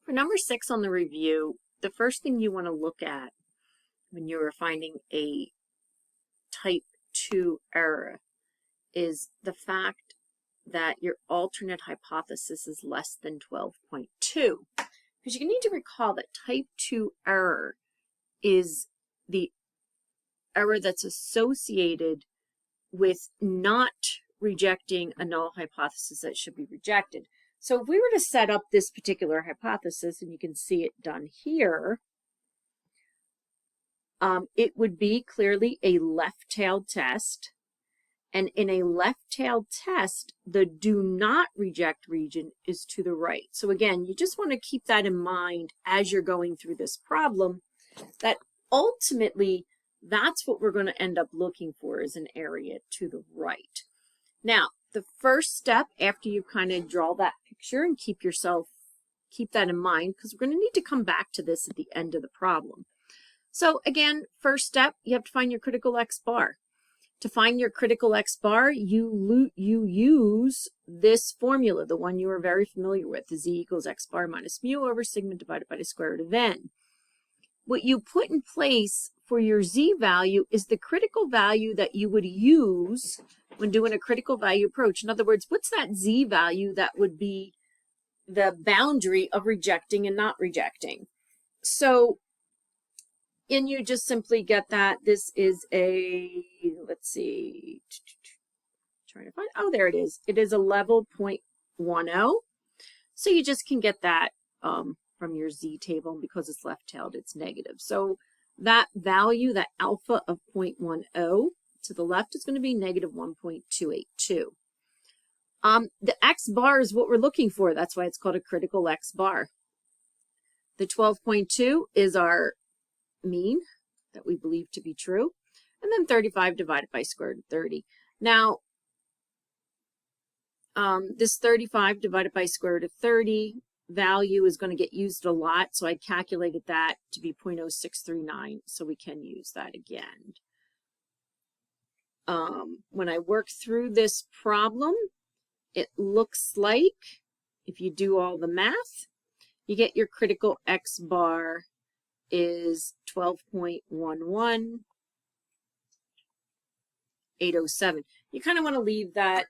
For number 6 on the review, the first thing you want to look at when you're finding a type 2 error is the fact that your alternate hypothesis is less than 12.2. Because you need to recall that type 2 error is the error that's associated with not rejecting a null hypothesis that should be rejected. So if we were to set up this particular hypothesis, and you can see it done here, it would be clearly a left-tailed test. And in a left-tailed test, the do not reject region is to the right. So again, you just want to keep that in mind as you're going through this problem, that ultimately that's what we're going to end up looking for, is an area to the right. Now, the first step after you kind of draw that picture and keep that in mind, because we're going to need to come back to this at the end of the problem. So again, first step, you have to find your critical X bar. To find your critical X bar, you use this formula, the one you are very familiar with, the Z equals X bar minus mu over sigma divided by the square root of n. What you put in place for your Z value is the critical value that you would use when doing a critical value approach. In other words, what's that Z value that would be the boundary of rejecting and not rejecting? So, and you just simply get that this is a, let's see, trying to find, oh, there it is. It is a level 0.10. So you just can get that from your Z table, and because it's left-tailed, it's negative. So that value, that alpha of 0.10 to the left is going to be negative 1.282. The X bar is what we're looking for. That's why it's called a critical X bar. The 12.2 is our mean that we believe to be true, and then 35 divided by square root of 30. Now, this 35 divided by square root of 30 value is going to get used a lot, so I calculated that to be 0.0639, so we can use that again. When I work through this problem, it looks like, if you do all the math, you get your critical X bar is 12.11807. You kind of want to leave that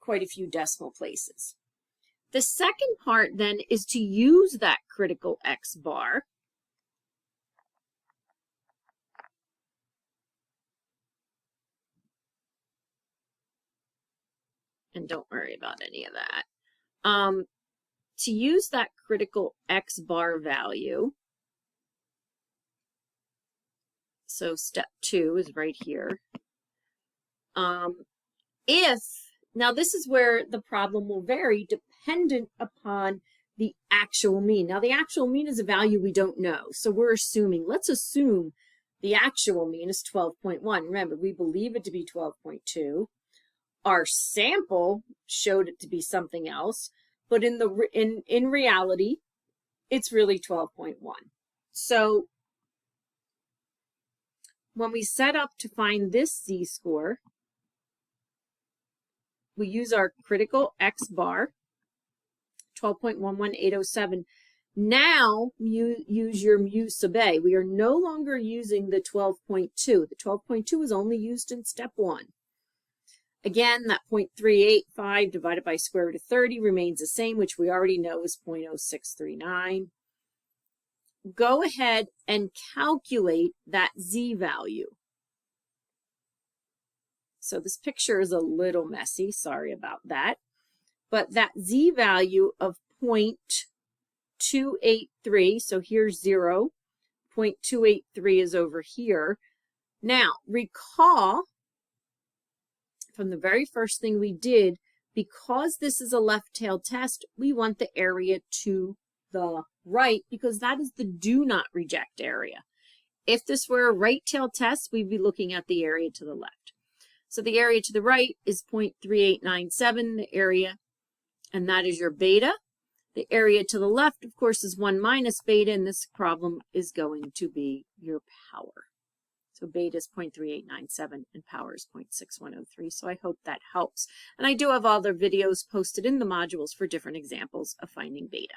quite a few decimal places. The second part then is to use that critical X bar and don't worry about any of that. To use that critical X bar value, so step 2 is right here. Now this is where the problem will vary dependent upon the actual mean. Now the actual mean is a value we don't know, so we're assuming, let's assume the actual mean is 12.1. Remember, we believe it to be 12.2. Our sample showed it to be something else, but in reality, it's really 12.1. So when we set up to find this Z-score, we use our critical X bar, 12.11807. Now you use your mu sub A. We are no longer using the 12.2. The 12.2 is only used in step 1. Again, that 0.385 divided by square root of 30 remains the same, which we already know is 0.0639. Go ahead and calculate that Z value. So this picture is a little messy, sorry about that. But that Z value of 0.283, so here's 0, 0.283 is over here. Now, recall from the very first thing we did, because this is a left-tailed test, we want the area to the right, because that is the do not reject area. If this were a right-tailed test, we'd be looking at the area to the left. So the area to the right is 0.3897, the area, and that is your beta. The area to the left, of course, is 1 minus beta, and this problem is going to be your power. So beta is 0.3897 and power is 0.6103. So I hope that helps. And I do have other videos posted in the modules for different examples of finding beta.